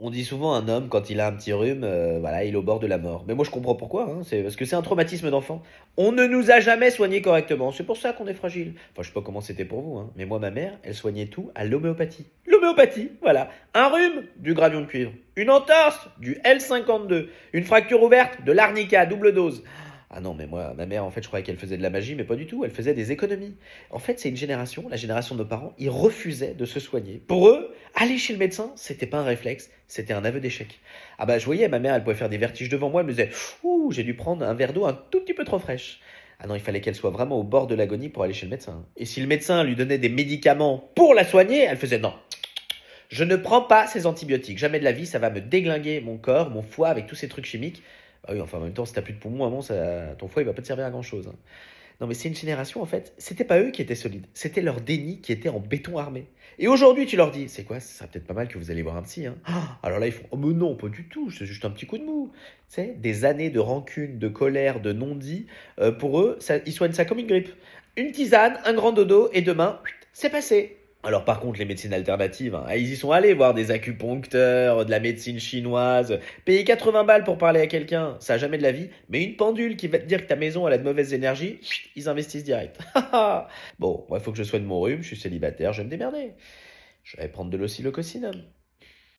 On dit souvent un homme, quand il a un petit rhume, voilà, il est au bord de la mort. Mais moi, je comprends pourquoi, hein, c'est parce que c'est un traumatisme d'enfant. On ne nous a jamais soignés correctement, c'est pour ça qu'on est fragile. Enfin, je sais pas comment c'était pour vous, hein, mais moi, ma mère, elle soignait tout à l'homéopathie. L'homéopathie, voilà. Un rhume, du gradient de cuivre. Une entorse, du L52. Une fracture ouverte, de l'arnica, double dose. Ah non, mais moi, ma mère, en fait, je croyais qu'elle faisait de la magie, mais pas du tout. Elle faisait des économies. En fait, c'est une génération, la génération de nos parents, ils refusaient de se soigner. Pour eux, aller chez le médecin, c'était pas un réflexe, c'était un aveu d'échec. Ah bah, je voyais, ma mère, elle pouvait faire des vertiges devant moi, elle me disait, ouh, j'ai dû prendre un verre d'eau un tout petit peu trop fraîche. Ah non, il fallait qu'elle soit vraiment au bord de l'agonie pour aller chez le médecin. Et si le médecin lui donnait des médicaments pour la soigner, elle faisait non. Je ne prends pas ces antibiotiques. Jamais de la vie, ça va me déglinguer mon corps, mon foie avec tous ces trucs chimiques. Ah oui, enfin, en même temps, si t'as plus de poumons, maman, ton foie, il va pas te servir à grand chose, hein. Non, mais c'est une génération, en fait, c'était pas eux qui étaient solides, c'était leur déni qui était en béton armé. Et aujourd'hui, tu leur dis, c'est quoi, ça serait peut-être pas mal que vous allez voir un psy, hein. Ah, alors là, ils font, oh, mais non, pas du tout, c'est juste un petit coup de mou. Tu sais, des années de rancune, de colère, de non-dit, pour eux, ils soignent ça comme une grippe. Une tisane, un grand dodo, et demain, c'est passé. Alors par contre, les médecines alternatives, hein, ils y sont allés voir des acupuncteurs, de la médecine chinoise, payer 80 balles pour parler à quelqu'un, ça a jamais de la vie, mais une pendule qui va te dire que ta maison elle a de mauvaises énergies, chut, ils investissent direct. Bon, moi il faut que je soigne mon rhume, je suis célibataire, je vais me démerder. Je vais prendre de l'oscillococcinum.